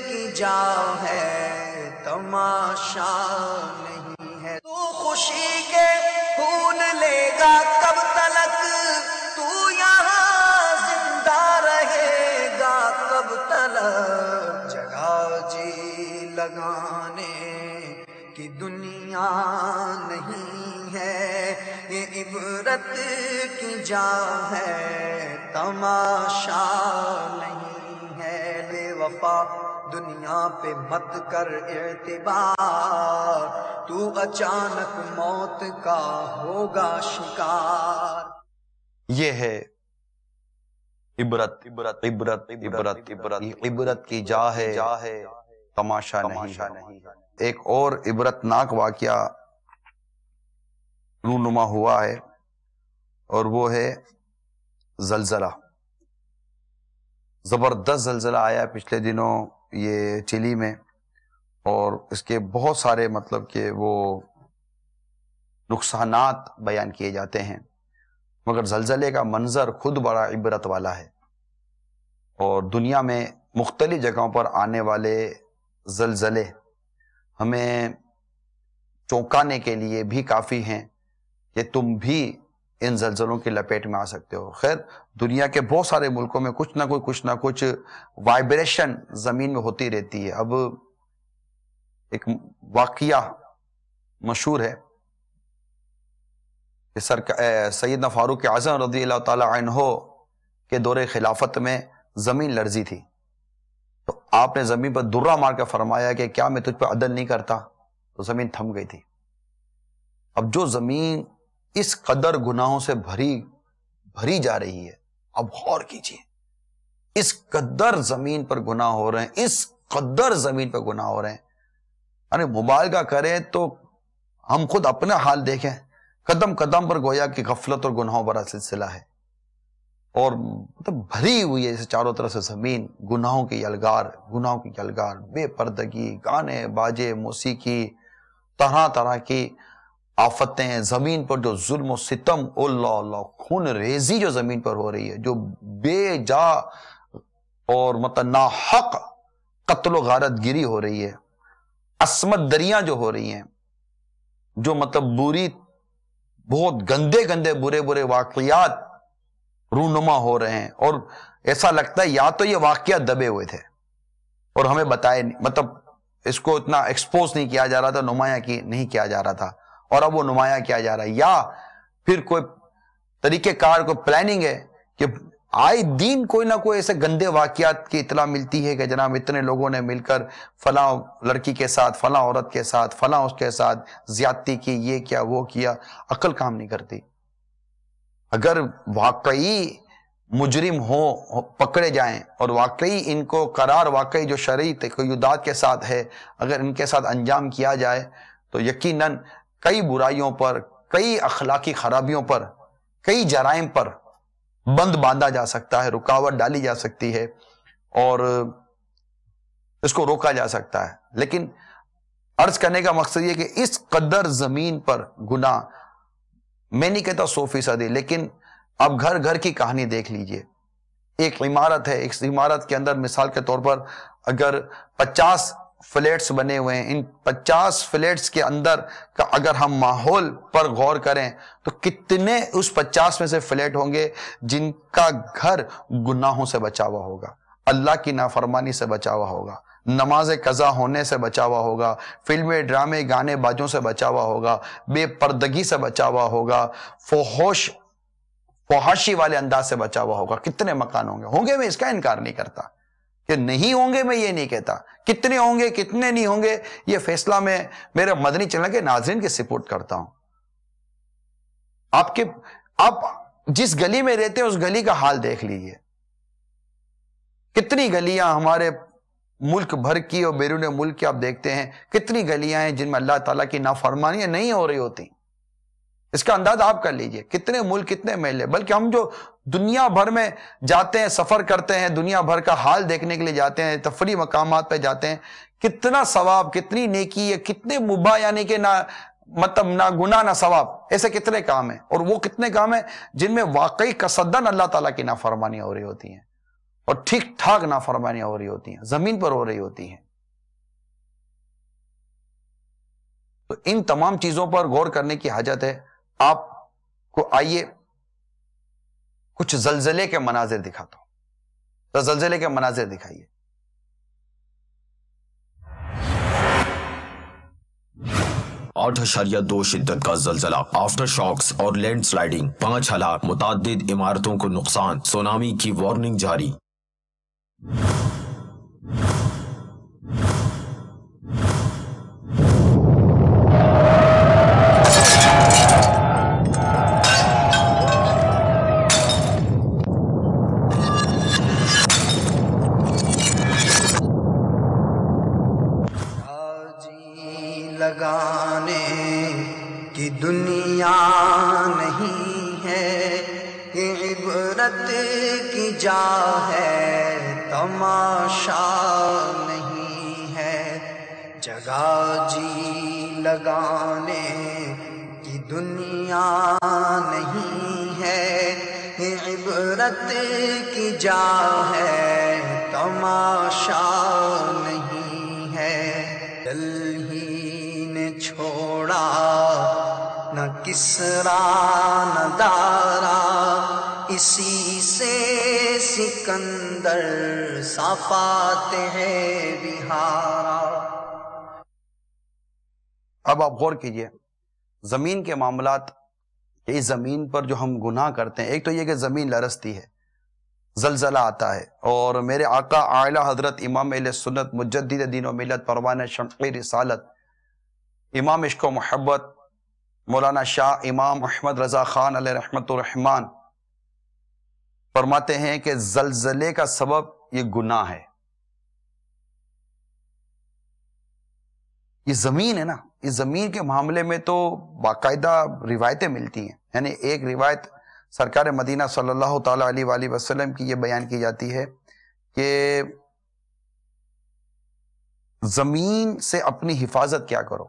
کی جا ہے تماشا نہیں ہے۔ تو خوشی کے پھول لے گا کب تلک، تو یہاں زندہ رہے گا کب تلک، جگہ جی لگانے کی دنیا نہیں ہے، یہ عبرت کی جا ہے تماشا نہیں ہے۔ بے وفا دنیا پہ مت کر اعتبار، تو اچانک موت کا ہوگا شکار۔ یہ ہے عبرت عبرت عبرت عبرت عبرت عبرت کی جا ہے تماشا نہیں۔ ایک اور عبرتناک واقعہ رونما ہوا ہے، اور وہ ہے زلزلہ۔ زبردست زلزلہ آیا پچھلے دنوں یہ چلی میں، اور اس کے بہت سارے مطلب کہ وہ نقصانات بیان کیے جاتے ہیں، مگر زلزلے کا منظر خود بڑا عبرت والا ہے، اور دنیا میں مختلف جگہوں پر آنے والے زلزلے ہمیں چونکانے کے لیے بھی کافی ہیں کہ تم بھی ان زلزلوں کی لپیٹ میں آ سکتے ہو۔ خیر دنیا کے بہت سارے ملکوں میں کچھ نہ کچھ وائبریشن زمین میں ہوتی رہتی ہے۔ اب ایک واقعہ مشہور ہے کہ سیدنا فاروق اعظم رضی اللہ تعالی عنہ کے دور خلافت میں زمین لرزی تھی، تو آپ نے زمین پر درہ مار کر فرمایا کہ کیا میں تجھ پر عدل نہیں کرتا، تو زمین تھم گئی تھی۔ اب جو زمین اس قدر گناہوں سے بھری جا رہی ہے. اب غور کیجیے، اس قدر زمین پر گناہ ہو رہے ہیں، اس قدر زمین پر گناہ ہو رہے ہیں. ارے مبالغہ کریں تو ہم خود اپنا حال دیکھیں، قدم قدم پر گویا کہ غفلت اور گناہوں بھرا سلسلہ ہے، اور مطلب بھری ہوئی ہے اسے چاروں طرف سے زمین گناہوں کی یلغار، بے پردگی، گانے باجے، موسیقی، طرح طرح کی آفتیں، زمین پر جو ظلم و ستم، اللہ خون ریزی جو زمین پر ہو رہی ہے، جو بے جا اور مطلب ناحق قتل و غارت گیری ہو رہی ہے، عصمت دریاں جو ہو رہی ہیں، جو مطلب بہت گندے برے واقعات رونما ہو رہے ہیں، اور ایسا لگتا ہے یا تو یہ واقعات دبے ہوئے تھے اور ہمیں بتائے نہیں، مطلب اس کو اتنا ایکسپوز نہیں کیا جا رہا تھا، نمایاں نہیں کیا جا رہا تھا، اور اب وہ نمایاں کیا جا رہا ہے، یا پھر کوئی طریقہ کار، کوئی پلاننگ ہے کہ آئے دین کوئی نہ کوئی ایسے گندے واقعات کی اطلاع ملتی ہے کہ جناب اتنے لوگوں نے مل کر فلاں لڑکی کے ساتھ، فلاں عورت کے ساتھ، فلاں اس کے ساتھ زیادتی کی، یہ کیا وہ کیا. عقل کام نہیں کرتی. اگر واقعی مجرم پکڑے جائیں اور واقعی ان کو قرار واقعی جو شرعی تقیدات کے ساتھ ہے، اگر ان کے ساتھ انجام کیا جائے تو یقیناً کئی برائیوں پر، کئی اخلاقی خرابیوں پر، کئی جرائم پر بند باندھا جا سکتا ہے، رکاوٹ ڈالی جا سکتی ہے اور اس کو روکا جا سکتا ہے. لیکن عرض کرنے کا مقصد یہ کہ اس قدر زمین پر گناہ، میں نہیں کہتا 100%، لیکن اب گھر گھر کی کہانی دیکھ لیجئے. ایک عمارت ہے، ایک عمارت کے اندر مثال کے طور پر اگر 50 فلیٹس بنے ہوئے ہیں، ان 50 فلیٹس کے اندر کا اگر ہم ماحول پر غور کریں تو کتنے اس 50 میں سے فلیٹ ہوں گے جن کا گھر گناہوں سے بچا ہوا ہوگا، اللہ کی نافرمانی سے بچا ہوا ہوگا، نماز قضا ہونے سے بچا ہوا ہوگا، فلمیں ڈرامے گانے باجوں سے بچا ہوا ہوگا، بے پردگی سے بچا ہوا ہوگا، فحاشی والے انداز سے بچا ہوا ہوگا. کتنے مکان ہوں گے، میں اس کا انکار نہیں کرتا کہ نہیں ہوں گے، میں یہ نہیں کہتا. کتنے ہوں گے کتنے نہیں ہوں گے یہ فیصلہ میں میرے مدنی چینل کے ناظرین کے سپورٹ کرتا ہوں. آپ جس گلی میں رہتے ہیں اس گلی کا حال دیکھ لیجئے. کتنی گلیاں ہمارے ملک بھر کی اور بیرون ملک کی آپ دیکھتے ہیں، کتنی گلیاں ہیں جن میں اللہ تعالیٰ کی نافرمانیاں نہیں ہو رہی ہوتی. اس کا انداز آپ کر لیجئے کتنے ملک، کتنے محلے. بلکہ ہم جو دنیا بھر میں جاتے ہیں، سفر کرتے ہیں، دنیا بھر کا حال دیکھنے کے لیے جاتے ہیں، تفریح مقامات پہ جاتے ہیں، کتنا ثواب، کتنی نیکی ہے، کتنے مباح یعنی کہ نہ گناہ نہ ثواب، ایسے کتنے کام ہیں. اور وہ کتنے کام ہیں جن میں واقعی قصدن اللہ تعالیٰ کی نافرمانیاں ہو رہی ہوتی ہیں، اور ٹھیک ٹھاک نافرمانیاں ہو رہی ہوتی ہیں، زمین پر ہو رہی ہوتی ہیں. تو ان تمام چیزوں پر غور کرنے کی حاجت ہے. آپ کو آئیے کچھ زلزلے کے مناظر دکھاتا ہوں. تو زلزلے کے مناظر دکھائیے. آٹھ اشاریہ 2 شدت کا زلزلہ، آفٹر شاکس اور لینڈ سلائیڈنگ، 5 ہلاک، متعدد عمارتوں کو نقصان، سونامی کی وارننگ جاری. لگانے کی دنیا نہیں ہے، یہ عبرت کی جا ہے، تماشا نہیں ہے. جگہ جی لگانے کی دنیا نہیں ہے، یہ عبرت کی جا ہے، تماشا نہیں ہے. دلہی نے چھوڑا نہ کسرا نہ دارا، اسی سے سکندر صفات ہے بہارا. اب آپ غور کیجئے زمین کے معاملات. اس زمین پر جو ہم گناہ کرتے ہیں، ایک تو یہ کہ زمین لرزتی ہے، زلزلہ آتا ہے، اور میرے آقا اعلی حضرت امام اہل سنت مجدد دین و ملت پروان شمع رسالت امام عشق و محبت مولانا شاہ امام احمد رضا خان علیہ رحمت الرحمان فرماتے ہیں کہ زلزلے کا سبب یہ گناہ ہے. یہ زمین ہے نا، اس زمین کے معاملے میں تو باقاعدہ روایتیں ملتی ہیں. یعنی ایک روایت سرکار مدینہ صلی اللہ تعالیٰ علیہ وآلہ وسلم کی یہ بیان کی جاتی ہے کہ زمین سے اپنی حفاظت کیا کرو،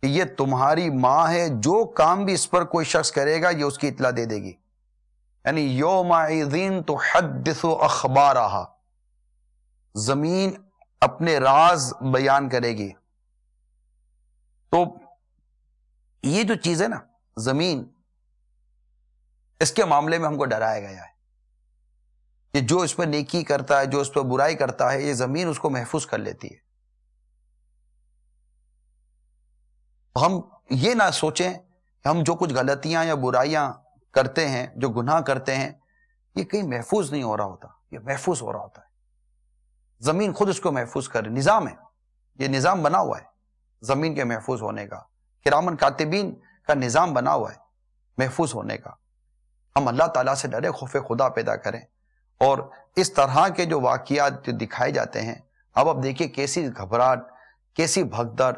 کہ یہ تمہاری ماں ہے، جو کام بھی اس پر کوئی شخص کرے گا یہ اس کی اطلاع دے دے گی. یعنی یومئذ تحدث اخبارہا، زمین اپنے راز بیان کرے گی. تو یہ جو چیز ہے نا زمین، اس کے معاملے میں ہم کو ڈرایا گیا ہے کہ جو اس پر نیکی کرتا ہے، جو اس پر برائی کرتا ہے، یہ زمین اس کو محفوظ کر لیتی ہے. ہم یہ نہ سوچیں کہ ہم جو کچھ غلطیاں یا برائیاں کرتے ہیں، جو گناہ کرتے ہیں، یہ کہیں محفوظ نہیں ہو رہا ہوتا، یہ محفوظ ہو رہا ہوتا ہے. زمین خود اس کو محفوظ کر، نظام ہے، یہ نظام بنا ہوا ہے زمین کے محفوظ ہونے کا. کرامن کاتبین کا نظام بنا ہوا ہے محفوظ ہونے کا. ہم اللہ تعالیٰ سے ڈرے، خوف خدا پیدا کریں. اور اس طرح کے جو واقعات جو دکھائے جاتے ہیں، اب دیکھیے کیسی گھبراہٹ، کیسی بھگدڑ،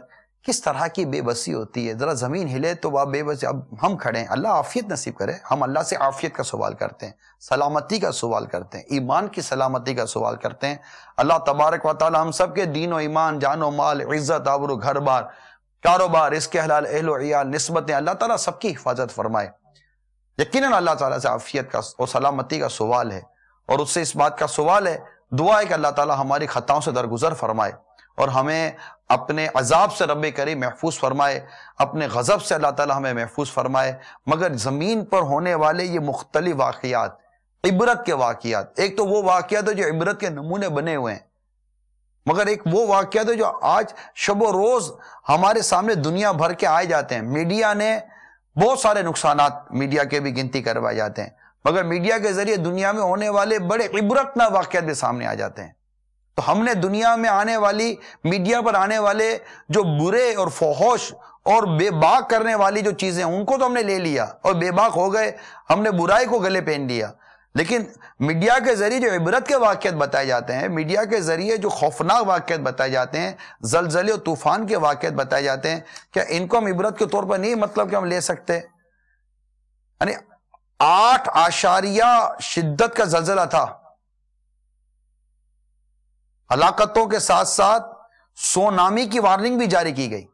کس طرح کی بے بسی ہوتی ہے. ذرا زمین ہلے تو وہ بے بسی. اب ہم کھڑے ہیں، اللہ عافیت نصیب کرے، ہم اللہ سے عافیت کا سوال کرتے ہیں، سلامتی کا سوال کرتے ہیں، ایمان کی سلامتی کا سوال کرتے ہیں. اللہ تبارک و تعالی ہم سب کے دین و ایمان، جان و مال، عزت آبرو، گھر بار، کاروبار، اس کے حلال، اہل و عیال، نسبتیں، اللہ تعالیٰ سب کی حفاظت فرمائے. یقیناً اللہ تعالیٰ سے عافیت کا اور سلامتی کا سوال ہے، اور اس سے اس بات کا سوال ہے، دعا ہے کہ اللہ تعالیٰ ہماری خطاؤں سے درگزر فرمائے اور ہمیں اپنے عذاب سے رب کریم محفوظ فرمائے، اپنے غضب سے اللہ تعالیٰ ہمیں محفوظ فرمائے. مگر زمین پر ہونے والے یہ مختلف واقعات، عبرت کے واقعات، ایک تو وہ واقعات جو عبرت کے نمونے بنے ہوئے ہیں، مگر ایک وہ واقعات جو آج شب و روز ہمارے سامنے دنیا بھر کے آئے جاتے ہیں. میڈیا نے بہت سارے نقصانات، میڈیا کے بھی گنتی کروائے جاتے ہیں، مگر میڈیا کے ذریعے دنیا میں ہونے والے بڑے عبرتناک واقعات بھی سامنے آ جاتے ہیں. تو ہم نے دنیا میں آنے والی، میڈیا پر آنے والے جو برے اور فحش اور بے باک کرنے والی جو چیزیں ان کو تو ہم نے لے لیا اور بے باک ہو گئے، ہم نے برائی کو گلے پہن لیا. لیکن میڈیا کے ذریعے جو عبرت کے واقعات بتائے جاتے ہیں، میڈیا کے ذریعے جو خوفناک واقعات بتائے جاتے ہیں، زلزلے اور طوفان کے واقعات بتائے جاتے ہیں، کیا ان کو ہم عبرت کے طور پر نہیں مطلب کہ ہم لے سکتے؟ یعنی 8 شدت کا زلزلہ تھا، ہلاکتوں کے ساتھ ساتھ سونامی کی وارننگ بھی جاری کی گئی.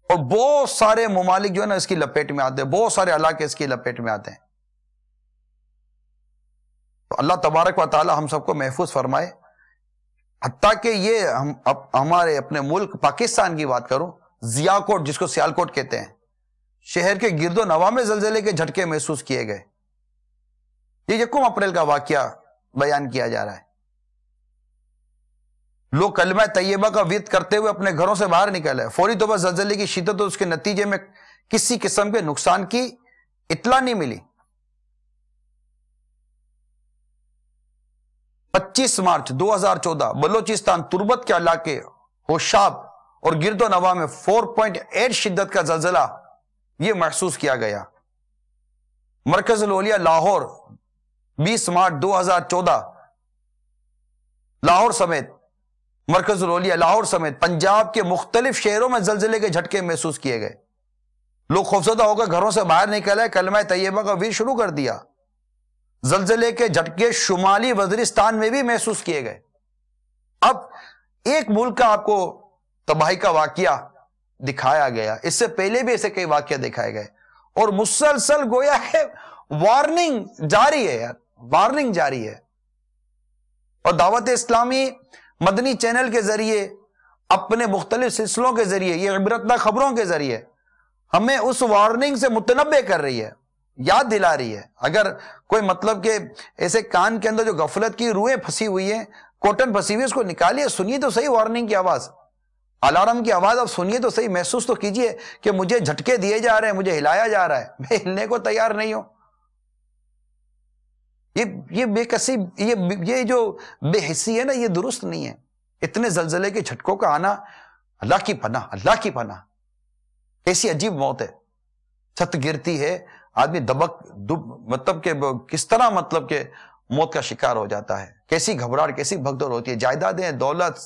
اور بہت سارے ممالک جو ہے نا اس کی لپیٹ میں آتے ہیں، بہت سارے علاقے اس کی لپیٹ میں آتے ہیں. تو اللہ تبارک و تعالی ہم سب کو محفوظ فرمائے. حتیٰ کہ یہ ہمارے اپنے ملک پاکستان کی بات کروں، ضیاء کوٹ جس کو سیالکوٹ کہتے ہیں، شہر کے گرد و نواح میں زلزلے کے جھٹکے محسوس کیے گئے. یہ 1 اپریل کا واقعہ بیان کیا جا رہا ہے. لوگ کلمہ طیبہ کا ورد کرتے ہوئے اپنے گھروں سے باہر نکلے، فوری طور پر زلزلے کی شدت اور اس کے نتیجے میں کسی قسم کے نقصان کی اطلاع نہیں ملی. 25 مارچ 2014 بلوچستان تربت کے علاقے ہوشاب اور گرد و نواح میں 4.8 شدت کا زلزلہ یہ محسوس کیا گیا. مرکز الاولیاء لاہور 20 مارچ 2014 لاہور سمیت مرکز الاولیاء لاہور سمیت پنجاب کے مختلف شہروں میں زلزلے کے جھٹکے محسوس کیے گئے. لوگ خوفزدہ ہو کر گھروں سے باہر نکلے، کلمہ طیبہ کا ورد شروع کر دیا. زلزلے کے جھٹکے شمالی وزیرستان میں بھی محسوس کیے گئے. اب ایک ملک کا آپ کو تباہی کا واقعہ دکھایا گیا، اس سے پہلے بھی ایسے کئی واقعہ دکھائے گئے، اور مسلسل گویا ہے وارننگ جاری ہے یار، وارننگ جاری ہے. اور دعوت اسلامی مدنی چینل کے ذریعے، اپنے مختلف سلسلوں کے ذریعے، یہ عبرتناک خبروں کے ذریعے ہمیں اس وارننگ سے متنبع کر رہی ہے، یاد دلا رہی ہے. اگر کوئی مطلب کہ ایسے کان کے اندر جو غفلت کی روئیں پھنسی ہوئی ہیں، کوٹن پھنسی ہوئی، اس کو نکالیے، سنیے تو صحیح وارننگ کی آواز، الارم کی آواز اب سنیے تو صحیح، محسوس تو کیجئے کہ مجھے جھٹکے دیے جا رہے ہیں، مجھے ہلایا جا رہا ہے، میں ہلنے کو تیار نہیں ہوں. یہ بے کسی، یہ جو بے حسی ہے نا، یہ درست نہیں ہے. اتنے زلزلے کے جھٹکوں کا آنا، اللہ کی پناہ، اللہ کی پناہ. ایسی عجیب موت ہے، چھت گرتی ہے، آدمی مطلب کہ کس طرح مطلب کہ موت کا شکار ہو جاتا ہے. کیسی گھبراہٹ، کیسی بھگدڑ ہوتی ہے. جائیدادیں، دولت،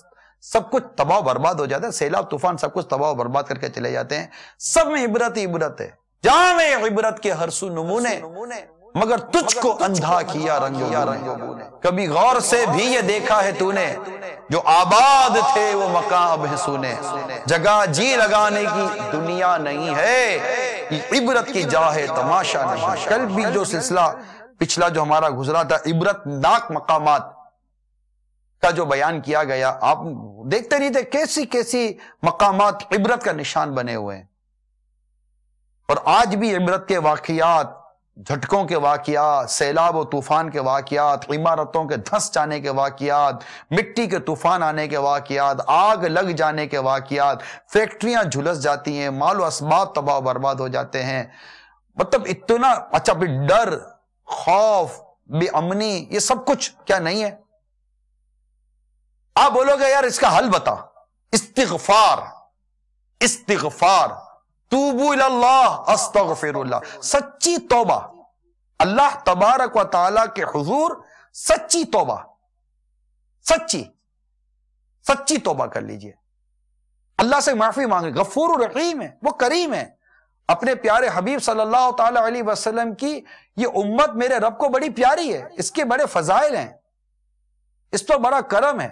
سب کچھ تباہ و برباد ہو جاتا ہے. سیلاب، طوفان سب کچھ تباہ و برباد کر کے چلے جاتے ہیں. سب میں عبرت ہی عبرت ہے. جامع عبرت کے ہر سو نمونے، مگر تجھ کو اندھا کیا رنگ بو نے. کبھی غور سے بھی یہ دیکھا ہے تو نے، جو آباد تھے وہ مکان اب ہے سونے. جگہ جی لگانے کی دنیا نہیں ہے، عبرت کی جا ہے تماشا نہیں. کل بھی جو سلسلہ پچھلا جو ہمارا گزرا تھا، عبرت ناک مقامات کا جو بیان کیا گیا، آپ دیکھتے نہیں تھے کیسی کیسی مقامات عبرت کا نشان بنے ہوئے ہیں. اور آج بھی عبرت کے واقعات، جھٹکوں کے واقعات، سیلاب و طوفان کے واقعات، عمارتوں کے دھس جانے کے واقعات، مٹی کے طوفان آنے کے واقعات، آگ لگ جانے کے واقعات، فیکٹریاں جھلس جاتی ہیں، مال و اسباب تباہ و برباد ہو جاتے ہیں. مطلب اتنا اچھا بھی ڈر، خوف، بے امنی، یہ سب کچھ کیا نہیں ہے؟ آپ بولو گے یار اس کا حل بتا. استغفار، استغفار، توبو اللہ، استغفر اللہ. سچی توبہ، اللہ تبارک و تعالی کے حضور سچی توبہ، سچی توبہ کر لیجئے. اللہ سے معافی مانگے. غفور رحیم ہے، وہ کریم ہے. اپنے پیارے حبیب صلی اللہ تعالی علیہ وسلم کی یہ امت میرے رب کو بڑی پیاری ہے. اس کے بڑے فضائل ہیں، اس پر بڑا کرم ہے.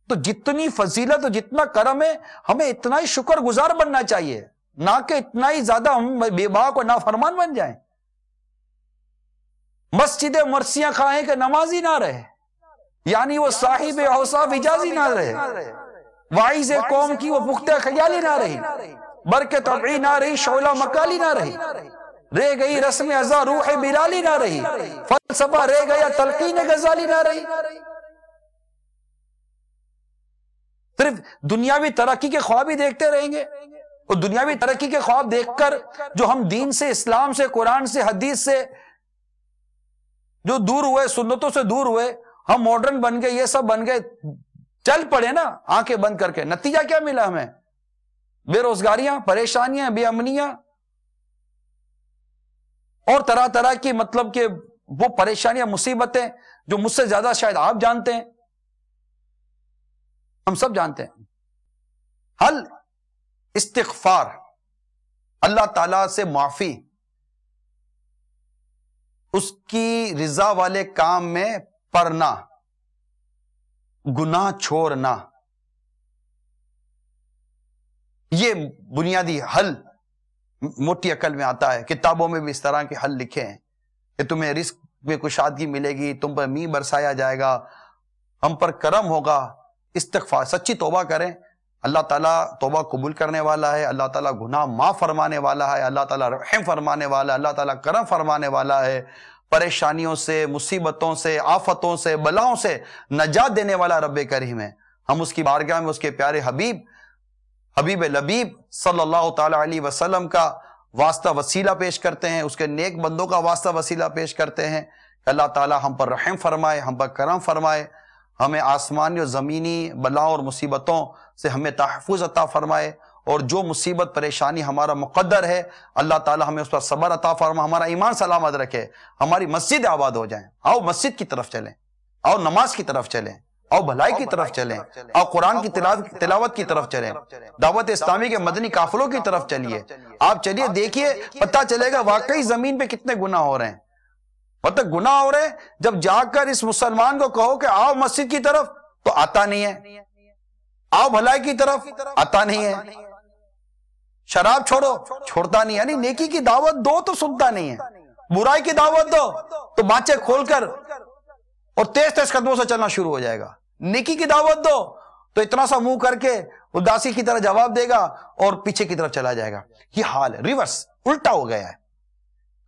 تو جتنی فضیلت اور جتنا کرم ہے، ہمیں اتنا ہی شکر گزار بننا چاہیے، نہ کہ اتنا ہی زیادہ ہم بے باک اور نافرمان بن جائیں. مسجد مرثیاں کھائیں کہ نمازی نہ رہے، یعنی وہ صاحب اوصاف اجازی نہ رہے، واعظ قوم کی وہ پختہ خیالی نہ رہی، برکت طبعی نہ رہی، شعلہ مکالی نہ رہی، رہ گئی رسم ازا روح بلالی نہ رہی، فلسفہ رہ گیا تلقین غزالی نہ رہی. صرف دنیاوی ترقی کے خواب ہی دیکھتے رہیں گے، اور دنیاوی ترقی کے خواب دیکھ کر جو ہم دین سے، اسلام سے، قرآن سے، حدیث سے جو دور ہوئے، سنتوں سے دور ہوئے، ہم ماڈرن بن گئے، یہ سب بن گئے، چل پڑے نا آنکھیں بند کر کے. نتیجہ کیا ملا ہمیں؟ بے روزگاریاں، پریشانیاں، بے امنیاں، اور طرح طرح کی مطلب کہ وہ پریشانیاں، مصیبتیں جو مجھ سے زیادہ شاید آپ جانتے ہیں، ہم سب جانتے ہیں. حل استغفار، اللہ تعالی سے معافی، اس کی رضا والے کام میں پڑنا، گناہ چھوڑنا. یہ بنیادی حل موٹی عقل میں آتا ہے. کتابوں میں بھی اس طرح کے حل لکھے ہیں کہ تمہیں رزق میں کشادگی ملے گی، تم پر میਂہ برسایا جائے گا، ہم پر کرم ہوگا. استغفار، سچی توبہ کریں. اللہ تعالیٰ توبہ قبول کرنے والا ہے، اللہ تعالیٰ گناہ معاف فرمانے والا ہے، اللہ تعالیٰ رحم فرمانے والا ہے، اللہ تعالیٰ کرم فرمانے والا ہے. پریشانیوں سے، مصیبتوں سے، آفتوں سے، بلاؤں سے نجات دینے والا رب کریم ہے. ہم اس کی بارگاہ میں اس کے پیارے حبیب لبیب صلی اللہ تعالی علیہ وسلم کا واسطہ وسیلہ پیش کرتے ہیں، اس کے نیک بندوں کا واسطہ وسیلہ پیش کرتے ہیں کہ اللہ تعالیٰ ہم پر رحم فرمائے، ہم پر کرم فرمائے، ہمیں آسمانی اور زمینی بلاؤں اور مصیبتوں سے ہمیں تحفظ عطا فرمائے، اور جو مصیبت پریشانی ہمارا مقدر ہے اللہ تعالیٰ ہمیں اس پر صبر عطا فرمائے، ہمارا ایمان سلامت رکھے، ہماری مسجد آباد ہو جائیں. آؤ مسجد کی طرف چلیں، آؤ نماز کی طرف چلیں، آؤ بھلائی کی طرف چلیں، آؤ قرآن کی تلاوت کی طرف چلیں، دعوت اسلامی کے مدنی قافلوں کی طرف چلیے. آپ چلیے، دیکھیے، پتہ چلے گا واقعی زمین پہ کتنے گناہ ہو رہے ہیں. مطلب گناہ ہو رہے ہیں، جب جا کر اس مسلمان کو کہو کہ آؤ مسجد کی طرف تو آتا نہیں ہے، آؤ بھلائی کی طرف آتا نہیں ہے، شراب چھوڑو چھوڑتا نہیں ہے، یعنی نیکی کی دعوت دو تو سنتا نہیں ہے، برائی کی دعوت دو تو بانچے کھول کر اور تیز تیز قدموں سے چلنا شروع ہو جائے گا. نیکی کی دعوت دو تو اتنا سا منہ کر کے اداسی کی طرح جواب دے گا اور پیچھے کی طرف چلا جائے گا. یہ حال ہے، ریورس، الٹا ہو گیا ہے.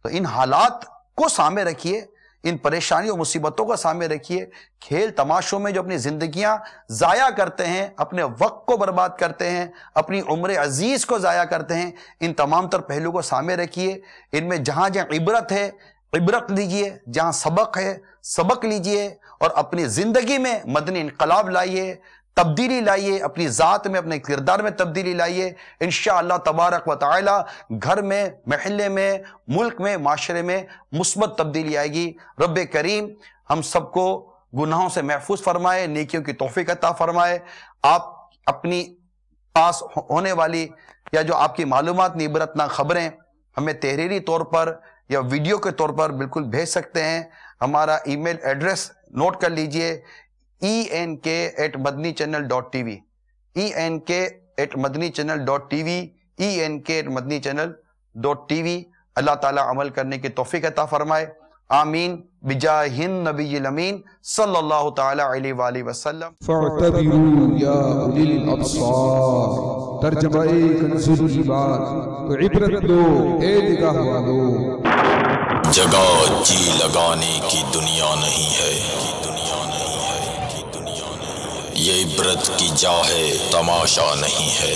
تو ان حالات کو سامنے رکھیے، ان پریشانیوں اور مصیبتوں کو سامنے رکھیے. کھیل تماشوں میں جو اپنی زندگیاں ضائع کرتے ہیں، اپنے وقت کو برباد کرتے ہیں، اپنی عمر عزیز کو ضائع کرتے ہیں، ان تمام تر پہلو کو سامنے رکھیے. ان میں جہاں جہاں عبرت ہے عبرت لیجئے، جہاں سبق ہے سبق لیجئے، اور اپنی زندگی میں مدنی انقلاب لائیے، تبدیلی لائیے، اپنی ذات میں، اپنے کردار میں تبدیلی لائیے. انشاءاللہ تبارک و تعالی گھر میں، محلے میں، ملک میں، معاشرے میں مثبت تبدیلی آئے گی. رب کریم ہم سب کو گناہوں سے محفوظ فرمائے، نیکیوں کی توفیق عطا فرمائے. آپ اپنی پاس ہونے والی یا جو آپ کی معلومات عبرتناک خبریں ہمیں تحریری طور پر یا ویڈیو کے طور پر بالکل بھیج سکتے ہیں. ہمارا ای میل ایڈریس نوٹ کر لیجئے، enk@madanichannel.tv، enk@madanichannel.tv، enk@madanichannel.tv. اللہ تعالیٰ عمل کرنے کی توفیق عطا فرمائے. آمین بجاہ النبی الامین صلی اللہ تعالی علیہ وآلہ وسلم. فاعتبروا یا اولی الابصار، ترجمہ کنز الایمان، تو عبرت لو اے نگاہ والو. جگہ جی لگانے کی دنیا نہیں ہے، یہ عبرت کی جا ہے، تماشا نہیں ہے.